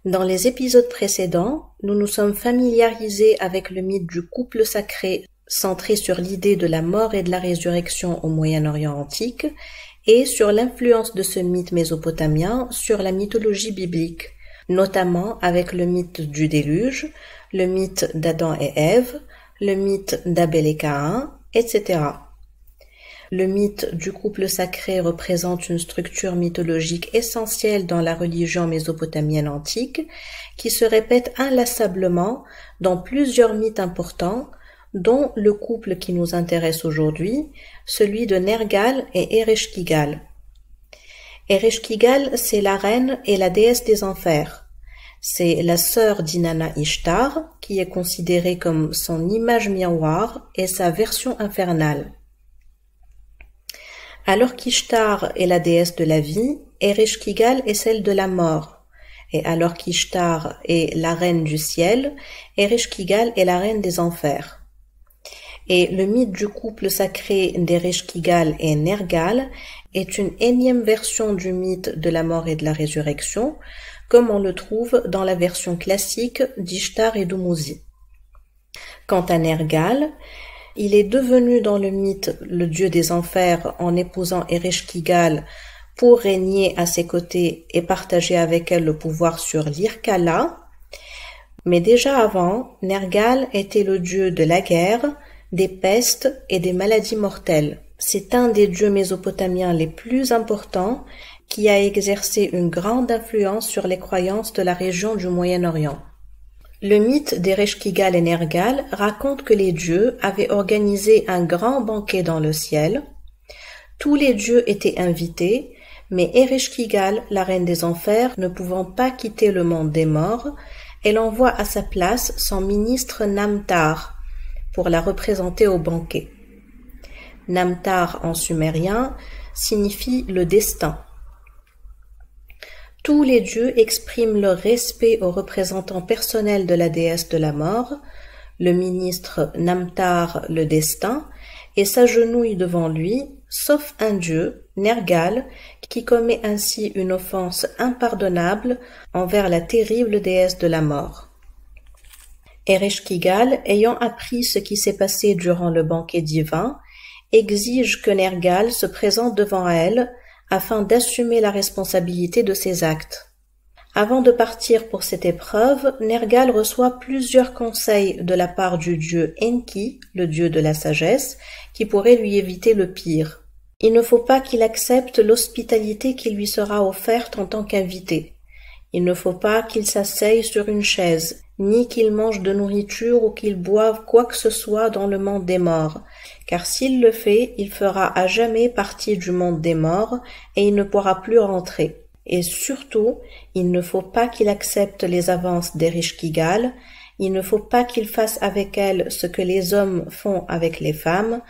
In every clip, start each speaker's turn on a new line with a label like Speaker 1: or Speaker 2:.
Speaker 1: Dans les épisodes précédents, nous nous sommes familiarisés avec le mythe du couple sacré centré sur l'idée de la mort et de la résurrection au Moyen-Orient antique et sur l'influence de ce mythe mésopotamien sur la mythologie biblique, notamment avec le mythe du déluge, le mythe d'Adam et Ève, le mythe d'Abel et Caïn, etc. Le mythe du couple sacré représente une structure mythologique essentielle dans la religion mésopotamienne antique qui se répète inlassablement dans plusieurs mythes importants, dont le couple qui nous intéresse aujourd'hui, celui de Nergal et Ereshkigal. Ereshkigal, c'est la reine et la déesse des enfers. C'est la sœur d'Inanna Ishtar, qui est considérée comme son image miroir et sa version infernale. Alors qu'Ishtar est la déesse de la vie, Ereshkigal est celle de la mort. Et alors qu'Ishtar est la reine du ciel, Ereshkigal est la reine des enfers. Et le mythe du couple sacré d'Ereshkigal et Nergal est une énième version du mythe de la mort et de la résurrection, comme on le trouve dans la version classique d'Ishtar et Dumuzi. Quant à Nergal, il est devenu dans le mythe le dieu des enfers en épousant Ereshkigal pour régner à ses côtés et partager avec elle le pouvoir sur l'Irkala. Mais déjà avant, Nergal était le dieu de la guerre, des pestes et des maladies mortelles. C'est un des dieux mésopotamiens les plus importants qui a exercé une grande influence sur les croyances de la région du Moyen-Orient. Le mythe d'Ereshkigal et Nergal raconte que les dieux avaient organisé un grand banquet dans le ciel. Tous les dieux étaient invités, mais Ereshkigal, la reine des enfers, ne pouvant pas quitter le monde des morts, elle envoie à sa place son ministre Namtar pour la représenter au banquet. Namtar en sumérien signifie le destin. Tous les dieux expriment leur respect au représentant personnel de la déesse de la mort, le ministre Namtar le destin, et s'agenouillent devant lui, sauf un dieu, Nergal, qui commet ainsi une offense impardonnable envers la terrible déesse de la mort. Ereshkigal, ayant appris ce qui s'est passé durant le banquet divin, exige que Nergal se présente devant elle afin d'assumer la responsabilité de ses actes. Avant de partir pour cette épreuve, Nergal reçoit plusieurs conseils de la part du dieu Enki, le dieu de la sagesse, qui pourrait lui éviter le pire. Il ne faut pas qu'il accepte l'hospitalité qui lui sera offerte en tant qu'invité. Il ne faut pas qu'il s'asseye sur une chaise, ni qu'il mange de nourriture ou qu'il boive quoi que ce soit dans le monde des morts, car s'il le fait, il fera à jamais partie du monde des morts et il ne pourra plus rentrer. Et surtout, il ne faut pas qu'il accepte les avances d'Ereshkigal, il ne faut pas qu'il fasse avec elle ce que les hommes font avec les femmes,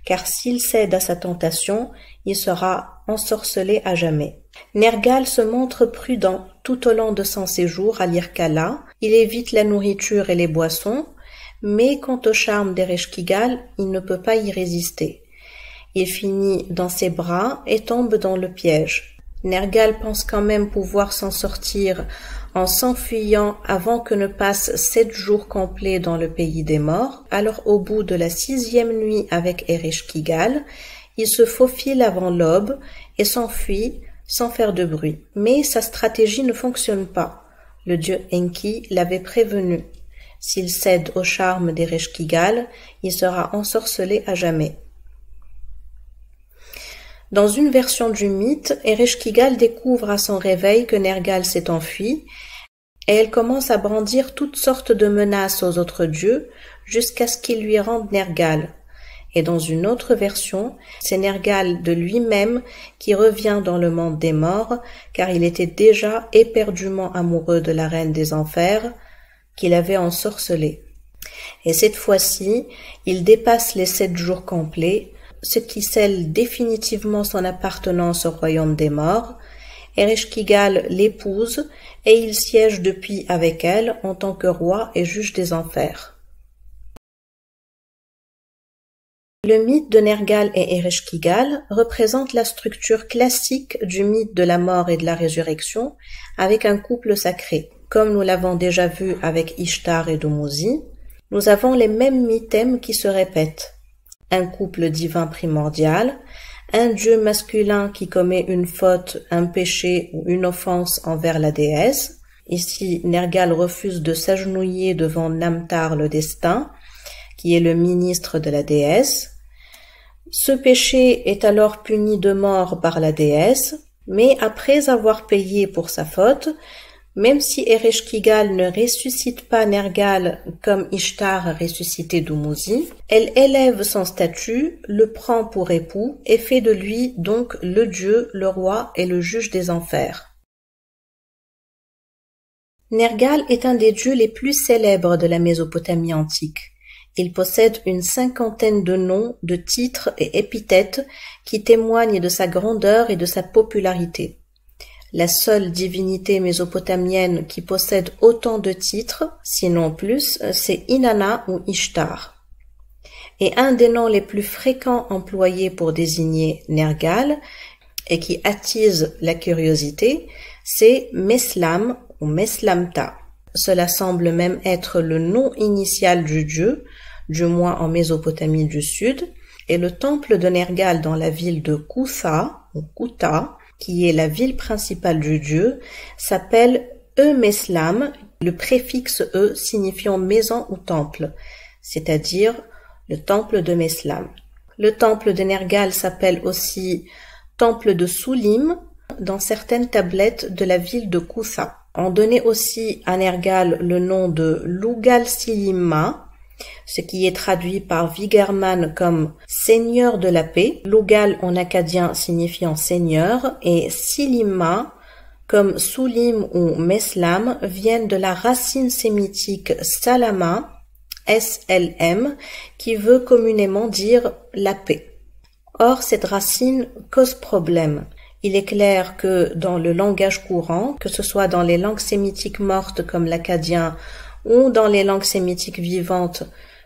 Speaker 1: car s'il cède à sa tentation, il sera ensorcelé à jamais. Nergal se montre prudent tout au long de son séjour à l'Irkala, il évite la nourriture et les boissons, mais quant au charme d'Ereshkigal, il ne peut pas y résister. Il finit dans ses bras et tombe dans le piège. Nergal pense quand même pouvoir s'en sortir en s'enfuyant avant que ne passent 7 jours complets dans le pays des morts. Alors au bout de la 6e nuit avec Ereshkigal, il se faufile avant l'aube et s'enfuit sans faire de bruit. Mais sa stratégie ne fonctionne pas. Le dieu Enki l'avait prévenu. S'il cède au charme d'Ereshkigal, il sera ensorcelé à jamais. Dans une version du mythe, Ereshkigal découvre à son réveil que Nergal s'est enfui et elle commence à brandir toutes sortes de menaces aux autres dieux jusqu'à ce qu'ils lui rendent Nergal. Et dans une autre version, c'est Nergal de lui-même qui revient dans le monde des morts, car il était déjà éperdument amoureux de la reine des enfers, qu'il avait ensorcelée. Et cette fois-ci, il dépasse les 7 jours complets, ce qui scelle définitivement son appartenance au royaume des morts. Ereshkigal l'épouse et il siège depuis avec elle en tant que roi et juge des enfers. Le mythe de Nergal et Ereshkigal représente la structure classique du mythe de la mort et de la résurrection avec un couple sacré. comme nous l'avons déjà vu avec Ishtar et Dumuzi, nous avons les mêmes mythèmes qui se répètent. Un couple divin primordial, un dieu masculin qui commet une faute, un péché ou une offense envers la déesse. Ici, Nergal refuse de s'agenouiller devant Namtar le destin, qui est le ministre de la déesse. Ce péché est alors puni de mort par la déesse, mais après avoir payé pour sa faute, même si Ereshkigal ne ressuscite pas Nergal comme Ishtar a ressuscité Dumuzi, elle élève son statut, le prend pour époux et fait de lui donc le dieu, le roi et le juge des enfers. Nergal est un des dieux les plus célèbres de la Mésopotamie antique. Il possède une 50aine de noms, de titres et épithètes qui témoignent de sa grandeur et de sa popularité. La seule divinité mésopotamienne qui possède autant de titres, sinon plus, c'est Inanna ou Ishtar. Et un des noms les plus fréquents employés pour désigner Nergal et qui attise la curiosité, c'est Meslam ou Meslamta. Cela semble même être le nom initial du dieu, du moins en Mésopotamie du Sud, et le temple de Nergal dans la ville de Kutha, ou Kuta, qui est la ville principale du dieu, s'appelle Meslam, le préfixe E signifiant maison ou temple, c'est-à-dire le temple de Meslam. Le temple de Nergal s'appelle aussi temple de Soulim dans certaines tablettes de la ville de Kutha. On donnait aussi à Nergal le nom de Lugal Silimma, ce qui est traduit par Vigerman comme seigneur de la paix, Lugal en acadien signifiant seigneur, et Silimma comme Soulim ou Meslam viennent de la racine sémitique Salama, SLM, qui veut communément dire la paix. Or, cette racine cause problème. Il est clair que dans le langage courant, que ce soit dans les langues sémitiques mortes comme l'acadien ou dans les langues sémitiques vivantes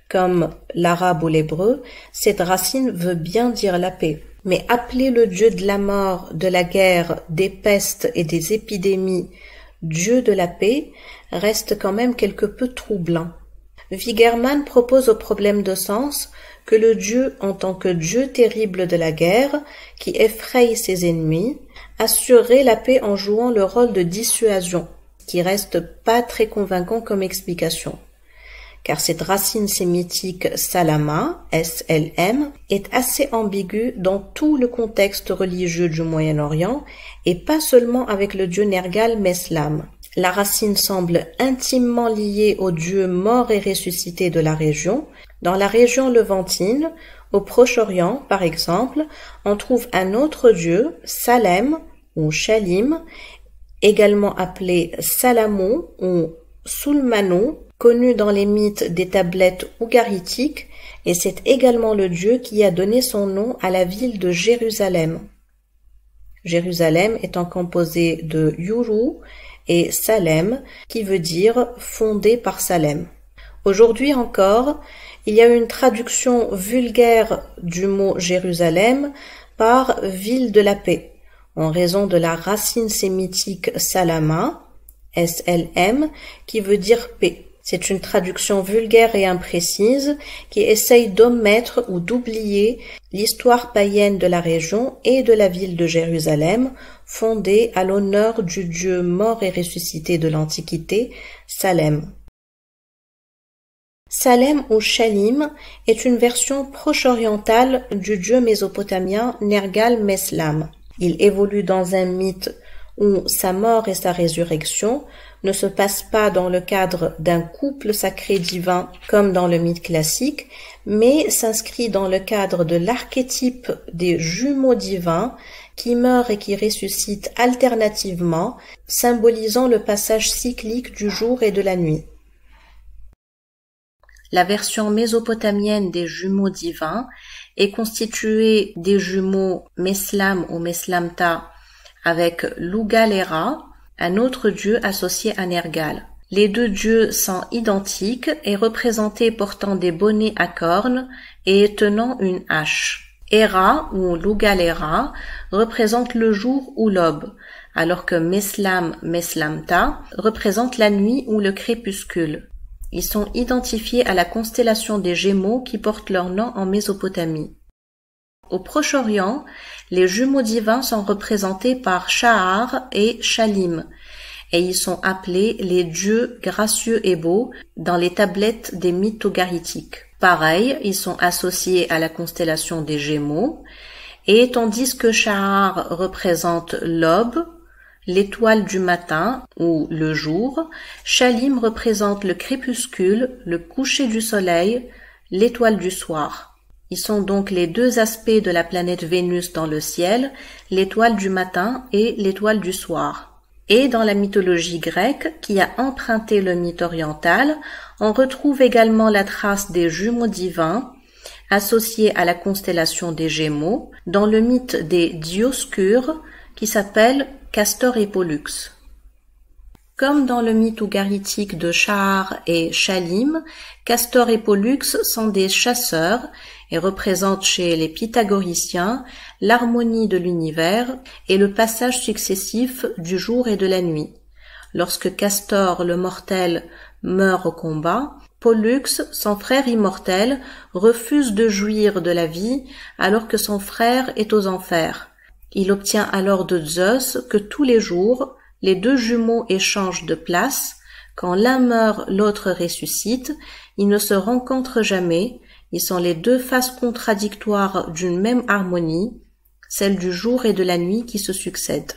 Speaker 1: comme l'arabe ou l'hébreu, cette racine veut bien dire la paix. Mais appeler le dieu de la mort, de la guerre, des pestes et des épidémies dieu de la paix reste quand même quelque peu troublant. Vigerman propose au problème de sens que le dieu, en tant que dieu terrible de la guerre, qui effraie ses ennemis, assurerait la paix en jouant le rôle de dissuasion, qui reste pas très convaincant comme explication. Car cette racine sémitique Salama, SLM, est assez ambiguë dans tout le contexte religieux du Moyen-Orient et pas seulement avec le dieu Nergal Meslam. La racine semble intimement liée au dieu mort et ressuscité de la région. Dans la région levantine, au Proche-Orient par exemple, on trouve un autre dieu, Salem ou Shalim, également appelé Salamo ou Sulmano, connu dans les mythes des tablettes ougaritiques, et c'est également le dieu qui a donné son nom à la ville de Jérusalem. Jérusalem étant composée de Yuru et Salem, qui veut dire fondé par Salem. Aujourd'hui encore, il y a une traduction vulgaire du mot Jérusalem par ville de la paix, en raison de la racine sémitique Salama, SLM, qui veut dire paix. C'est une traduction vulgaire et imprécise qui essaye d'omettre ou d'oublier l'histoire païenne de la région et de la ville de Jérusalem, fondée à l'honneur du dieu mort et ressuscité de l'Antiquité, Salem. Salem ou Shalim est une version proche-orientale du dieu mésopotamien Nergal Meslam. Il évolue dans un mythe où sa mort et sa résurrection ne se passent pas dans le cadre d'un couple sacré divin comme dans le mythe classique, mais s'inscrit dans le cadre de l'archétype des jumeaux divins qui meurent et qui ressuscitent alternativement, symbolisant le passage cyclique du jour et de la nuit. La version mésopotamienne des jumeaux divins est constituée des jumeaux Meslam ou Meslamta avec Lugal-Era, un autre dieu associé à Nergal. Les deux dieux sont identiques et représentés portant des bonnets à cornes et tenant une hache. Era ou Lugal-Era représente le jour ou l'aube, alors que Meslam, Meslamta représente la nuit ou le crépuscule. Ils sont identifiés à la constellation des Gémeaux qui porte leur nom en Mésopotamie. Au Proche-Orient, les jumeaux divins sont représentés par Shahar et Shalim, et ils sont appelés les dieux gracieux et beaux dans les tablettes des mythes togaritiques. Pareil, ils sont associés à la constellation des Gémeaux, et tandis que Shahar représente l'aube, l'étoile du matin ou le jour, Shalim représente le crépuscule, le coucher du soleil, l'étoile du soir. Ils sont donc les deux aspects de la planète Vénus dans le ciel, l'étoile du matin et l'étoile du soir. Et dans la mythologie grecque, qui a emprunté le mythe oriental, on retrouve également la trace des jumeaux divins, associés à la constellation des Gémeaux, dans le mythe des Dioscures, qui s'appelle Castor et Pollux. Comme dans le mythe ougaritique de Shahar et Shalim, Castor et Pollux sont des chasseurs et représentent chez les pythagoriciens l'harmonie de l'univers et le passage successif du jour et de la nuit. Lorsque Castor, le mortel, meurt au combat, Pollux, son frère immortel, refuse de jouir de la vie alors que son frère est aux enfers. Il obtient alors de Zeus que tous les jours, les deux jumeaux échangent de place. Quand l'un meurt, l'autre ressuscite. Ils ne se rencontrent jamais. Ils sont les deux faces contradictoires d'une même harmonie, celle du jour et de la nuit qui se succèdent.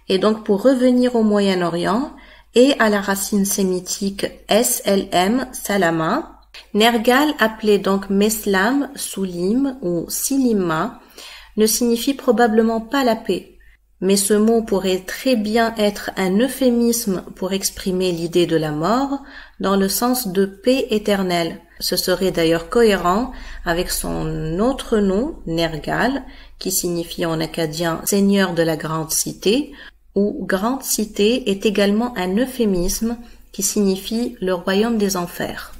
Speaker 1: Et donc pour revenir au Moyen-Orient et à la racine sémitique SLM, Salama, Nergal, appelé donc Meslam, Soulim ou Silima, ne signifie probablement pas la paix. Mais ce mot pourrait très bien être un euphémisme pour exprimer l'idée de la mort dans le sens de paix éternelle. Ce serait d'ailleurs cohérent avec son autre nom, Nergal, qui signifie en acadien seigneur de la grande cité, ou grande cité est également un euphémisme qui signifie le royaume des enfers.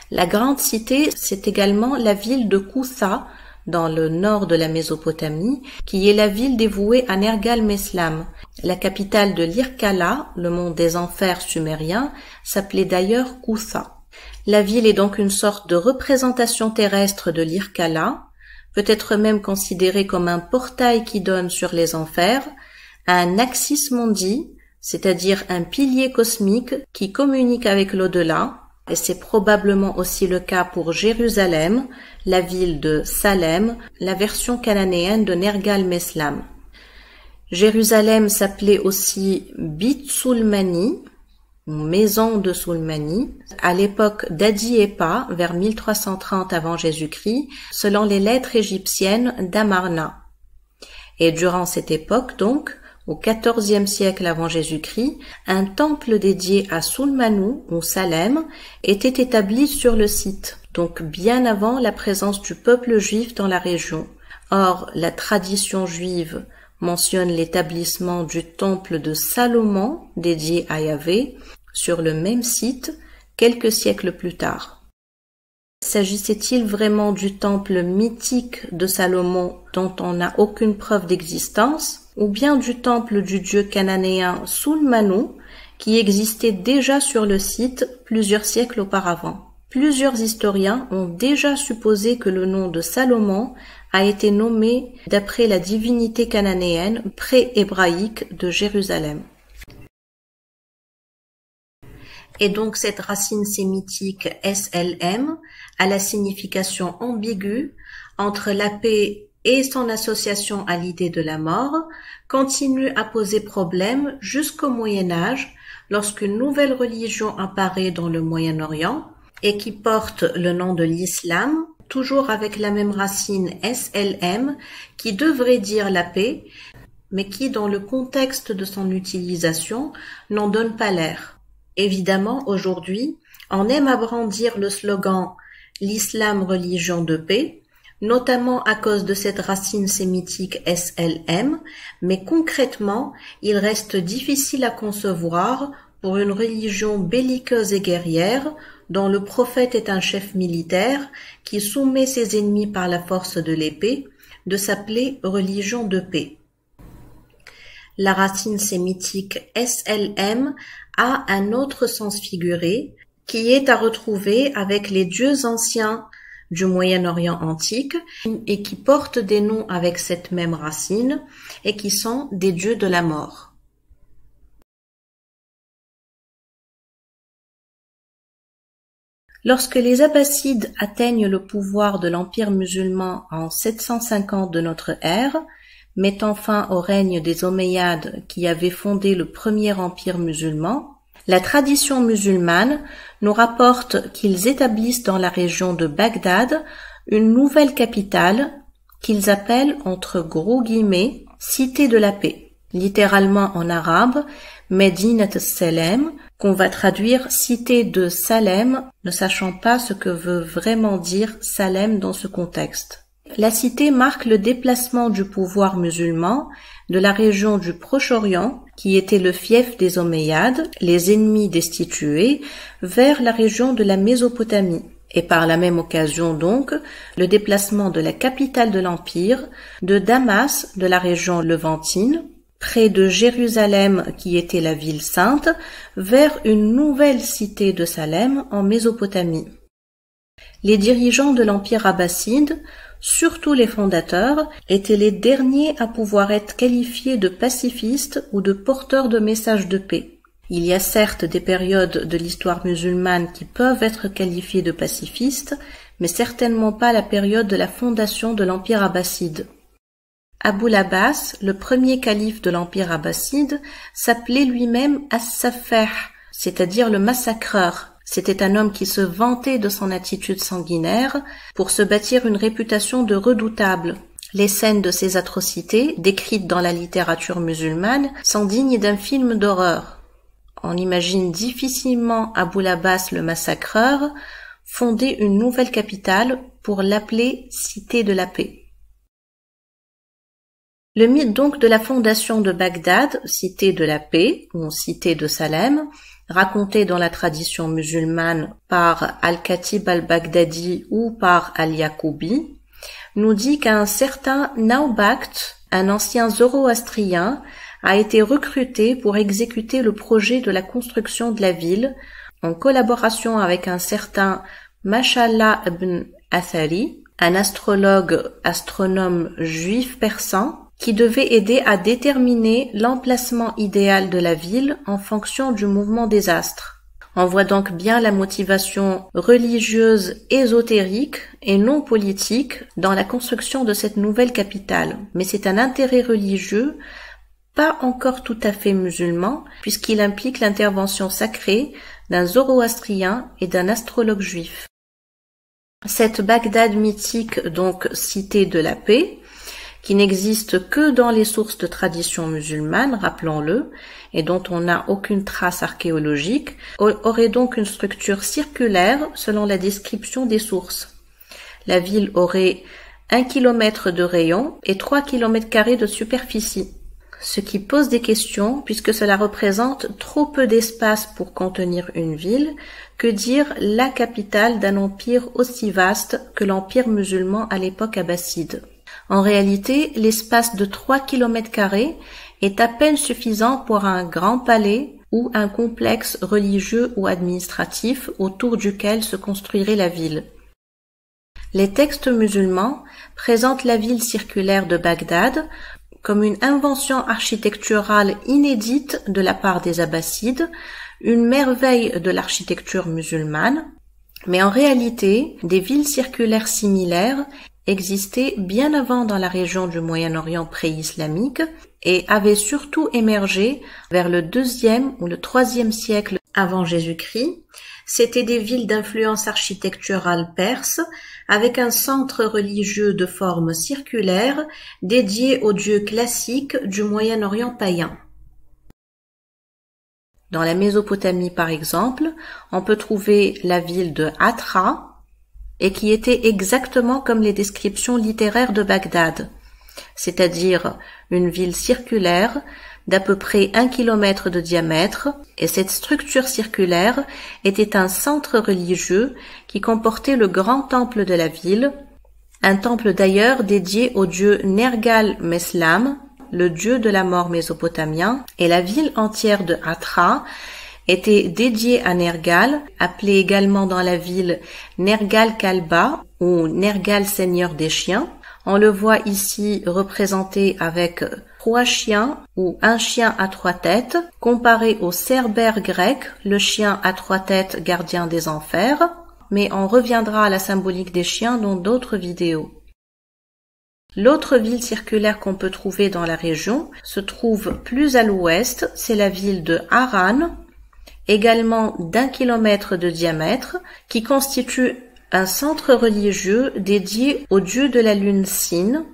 Speaker 1: La grande cité, c'est également la ville de Koutha, dans le nord de la Mésopotamie, qui est la ville dévouée à Nergal-Meslam. La capitale de l'Irkala, le monde des enfers sumériens, s'appelait d'ailleurs Koutha. La ville est donc une sorte de représentation terrestre de l'Irkala, peut-être même considérée comme un portail qui donne sur les enfers, un axis mundi, c'est-à-dire un pilier cosmique qui communique avec l'au-delà, et c'est probablement aussi le cas pour Jérusalem, la ville de Salem, la version cananéenne de Nergal-Meslam. Jérusalem s'appelait aussi Bit Soulmani, maison de Soulmani, à l'époque d'Adi-Epa, vers 1330 avant Jésus-Christ, selon les lettres égyptiennes d'Amarna. Et durant cette époque, donc, au XIVe siècle avant Jésus-Christ, un temple dédié à Soulmanu ou Salem était établi sur le site, donc bien avant la présence du peuple juif dans la région. Or, la tradition juive mentionne l'établissement du temple de Salomon dédié à Yahvé sur le même site quelques siècles plus tard. S'agissait-il vraiment du temple mythique de Salomon dont on n'a aucune preuve d'existence, ou bien du temple du dieu cananéen Soulmanu qui existait déjà sur le site plusieurs siècles auparavant? Plusieurs historiens ont déjà supposé que le nom de Salomon a été nommé d'après la divinité cananéenne pré-hébraïque de Jérusalem. Et donc cette racine sémitique SLM a la signification ambiguë entre la paix et son association à l'idée de la mort continue à poser problème jusqu'au Moyen-Âge lorsqu'une nouvelle religion apparaît dans le Moyen-Orient et qui porte le nom de l'islam, toujours avec la même racine SLM qui devrait dire la paix, mais qui dans le contexte de son utilisation n'en donne pas l'air. Évidemment, aujourd'hui, on aime à brandir le slogan « l'islam religion de paix », notamment à cause de cette racine sémitique SLM, mais concrètement, il reste difficile à concevoir pour une religion belliqueuse et guerrière, dont le prophète est un chef militaire qui soumet ses ennemis par la force de l'épée, de s'appeler religion de paix. La racine sémitique SLM a un autre sens figuré, qui est à retrouver avec les dieux anciens du Moyen-Orient antique et qui portent des noms avec cette même racine et qui sont des dieux de la mort. Lorsque les Abbassides atteignent le pouvoir de l'Empire musulman en 750 de notre ère, mettant fin au règne des Omeyyades qui avaient fondé le premier empire musulman, la tradition musulmane nous rapporte qu'ils établissent dans la région de Bagdad une nouvelle capitale qu'ils appellent entre gros guillemets « Cité de la paix », littéralement en arabe « Medinat Salem », qu'on va traduire « Cité de Salem », ne sachant pas ce que veut vraiment dire Salem dans ce contexte. La cité marque le déplacement du pouvoir musulman de la région du Proche-Orient, qui était le fief des Omeyyades, les ennemis destitués, vers la région de la Mésopotamie, et par la même occasion donc, le déplacement de la capitale de l'Empire, de Damas, de la région levantine, près de Jérusalem qui était la ville sainte, vers une nouvelle cité de Salem en Mésopotamie. Les dirigeants de l'Empire abbasside, surtout les fondateurs, étaient les derniers à pouvoir être qualifiés de pacifistes ou de porteurs de messages de paix. Il y a certes des périodes de l'histoire musulmane qui peuvent être qualifiées de pacifistes, mais certainement pas la période de la fondation de l'Empire abbasside. Aboul Abbas, le premier calife de l'Empire abbasside, s'appelait lui-même As-Saffah, c'est-à-dire le massacreur. C'était un homme qui se vantait de son attitude sanguinaire pour se bâtir une réputation de redoutable. Les scènes de ces atrocités, décrites dans la littérature musulmane, sont dignes d'un film d'horreur. On imagine difficilement Aboul Abbas le massacreur fonder une nouvelle capitale pour l'appeler Cité de la paix. Le mythe donc de la fondation de Bagdad, Cité de la paix ou Cité de Salem, raconté dans la tradition musulmane par Al-Khatib al-Baghdadi ou par Al-Yaqoubi, nous dit qu'un certain Naubakht, un ancien zoroastrien, a été recruté pour exécuter le projet de la construction de la ville en collaboration avec un certain Mashallah ibn Athari, un astronome juif persan, qui devait aider à déterminer l'emplacement idéal de la ville en fonction du mouvement des astres. On voit donc bien la motivation religieuse ésotérique et non politique dans la construction de cette nouvelle capitale. Mais c'est un intérêt religieux, pas encore tout à fait musulman, puisqu'il implique l'intervention sacrée d'un zoroastrien et d'un astrologue juif. Cette Bagdad mythique, donc cité de la paix, qui n'existe que dans les sources de tradition musulmane, rappelons-le, et dont on n'a aucune trace archéologique, aurait donc une structure circulaire selon la description des sources. La ville aurait 1 km de rayon et 3 km² de superficie, ce qui pose des questions puisque cela représente trop peu d'espace pour contenir une ville. Que dire la capitale d'un empire aussi vaste que l'empire musulman à l'époque abbasside? En réalité, l'espace de 3 km² est à peine suffisant pour un grand palais ou un complexe religieux ou administratif autour duquel se construirait la ville. Les textes musulmans présentent la ville circulaire de Bagdad comme une invention architecturale inédite de la part des Abbassides, une merveille de l'architecture musulmane, mais en réalité, des villes circulaires similaires existaient bien avant dans la région du Moyen-Orient pré-islamique et avaient surtout émergé vers le 2e ou le 3e siècle avant Jésus-Christ. C'étaient des villes d'influence architecturale perse avec un centre religieux de forme circulaire dédié aux dieux classiques du Moyen-Orient païen. Dans la Mésopotamie par exemple, on peut trouver la ville de Hatra, et qui était exactement comme les descriptions littéraires de Bagdad, c'est-à-dire une ville circulaire d'à peu près 1 kilomètre de diamètre, et cette structure circulaire était un centre religieux qui comportait le grand temple de la ville, un temple d'ailleurs dédié au dieu Nergal-Meslam, le dieu de la mort mésopotamien, et la ville entière de Hatra était dédiée à Nergal, appelé également dans la ville Nergal-Kalba ou Nergal-Seigneur des chiens. On le voit ici représenté avec 3 chiens ou un chien à 3 têtes, comparé au cerbère grec, le chien à 3 têtes gardien des enfers, mais on reviendra à la symbolique des chiens dans d'autres vidéos. L'autre ville circulaire qu'on peut trouver dans la région se trouve plus à l'ouest, c'est la ville de Haran, également d'1 kilomètre de diamètre, qui constitue un centre religieux dédié au dieu de la lune Sin,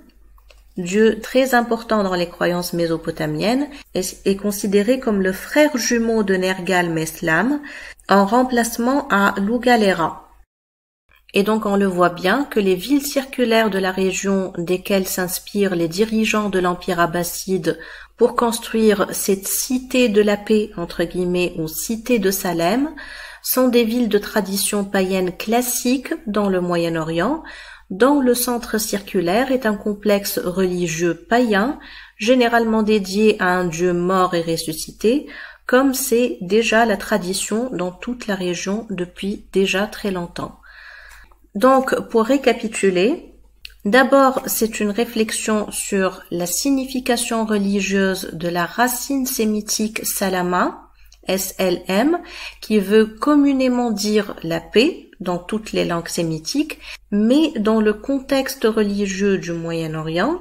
Speaker 1: dieu très important dans les croyances mésopotamiennes, et est considéré comme le frère jumeau de Nergal-Meslam, en remplacement à Lugalera. Et donc on le voit bien que les villes circulaires de la région desquelles s'inspirent les dirigeants de l'Empire abbasside pour construire cette cité de la paix, entre guillemets, ou cité de Salem, sont des villes de tradition païenne classique dans le Moyen-Orient, dont le centre circulaire est un complexe religieux païen, généralement dédié à un dieu mort et ressuscité, comme c'est déjà la tradition dans toute la région depuis déjà très longtemps. Donc, pour récapituler, d'abord, c'est une réflexion sur la signification religieuse de la racine sémitique Salama, SLM, qui veut communément dire la paix dans toutes les langues sémitiques, mais dans le contexte religieux du Moyen-Orient,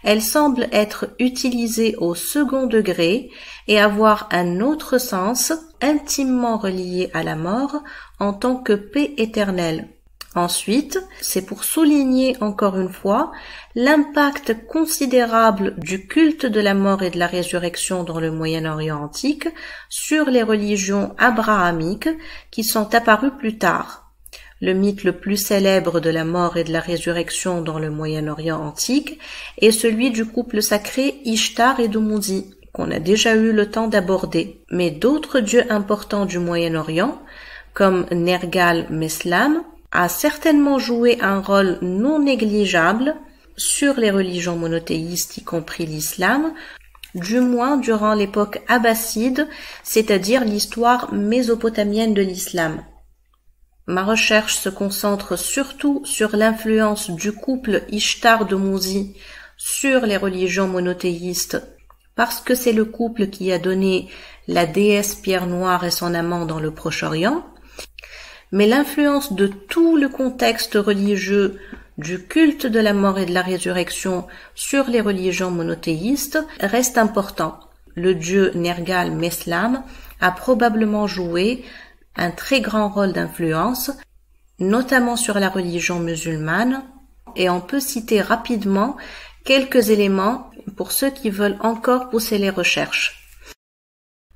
Speaker 1: elle semble être utilisée au second degré et avoir un autre sens intimement relié à la mort en tant que paix éternelle. Ensuite, c'est pour souligner encore une fois l'impact considérable du culte de la mort et de la résurrection dans le Moyen-Orient antique sur les religions abrahamiques qui sont apparues plus tard. Le mythe le plus célèbre de la mort et de la résurrection dans le Moyen-Orient antique est celui du couple sacré Ishtar et Dumuzi, qu'on a déjà eu le temps d'aborder. Mais d'autres dieux importants du Moyen-Orient, comme Nergal-Meslam, a certainement joué un rôle non négligeable sur les religions monothéistes, y compris l'islam, du moins durant l'époque abbasside, c'est-à-dire l'histoire mésopotamienne de l'islam. Ma recherche se concentre surtout sur l'influence du couple Ishtar-Dumuzi sur les religions monothéistes, parce que c'est le couple qui a donné la déesse Pierre Noire et son amant dans le Proche-Orient, mais l'influence de tout le contexte religieux du culte de la mort et de la résurrection sur les religions monothéistes reste important. Le dieu Nergal-Meslam a probablement joué un très grand rôle d'influence, notamment sur la religion musulmane, et on peut citer rapidement quelques éléments pour ceux qui veulent encore pousser les recherches.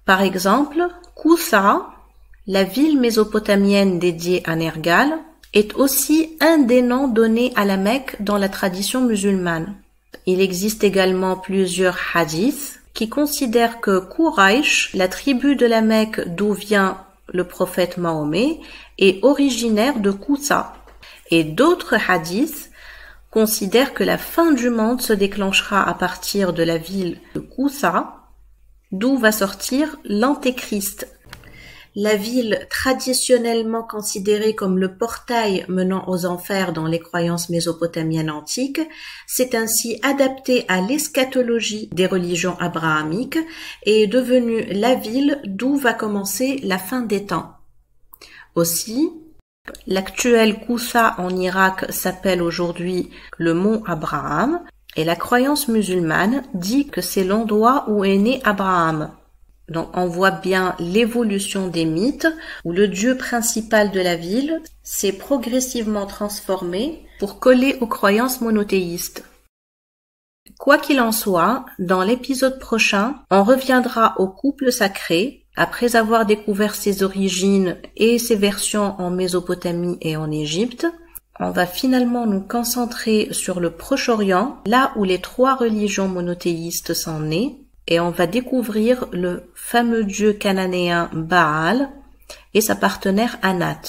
Speaker 1: Par exemple, Kousa, la ville mésopotamienne dédiée à Nergal, est aussi un des noms donnés à la Mecque dans la tradition musulmane. Il existe également plusieurs hadiths qui considèrent que Quraysh, la tribu de la Mecque d'où vient le prophète Mahomet, est originaire de Kousa. Et d'autres hadiths considèrent que la fin du monde se déclenchera à partir de la ville de Kousa, d'où va sortir l'Antéchrist. La ville traditionnellement considérée comme le portail menant aux enfers dans les croyances mésopotamiennes antiques s'est ainsi adaptée à l'eschatologie des religions abrahamiques et est devenue la ville d'où va commencer la fin des temps. Aussi, l'actuel Kousa en Irak s'appelle aujourd'hui le mont Abraham et la croyance musulmane dit que c'est l'endroit où est né Abraham. Donc on voit bien l'évolution des mythes où le dieu principal de la ville s'est progressivement transformé pour coller aux croyances monothéistes. Quoi qu'il en soit, dans l'épisode prochain, on reviendra au couple sacré après avoir découvert ses origines et ses versions en Mésopotamie et en Égypte. On va finalement nous concentrer sur le Proche-Orient, là où les 3 religions monothéistes sont nées, et on va découvrir le fameux dieu cananéen Baal et sa partenaire Anat.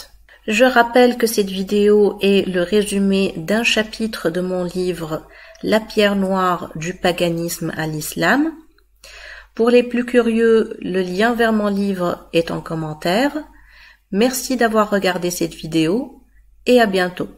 Speaker 1: Je rappelle que cette vidéo est le résumé d'un chapitre de mon livre La pierre noire du paganisme à l'islam. Pour les plus curieux, le lien vers mon livre est en commentaire. Merci d'avoir regardé cette vidéo et à bientôt.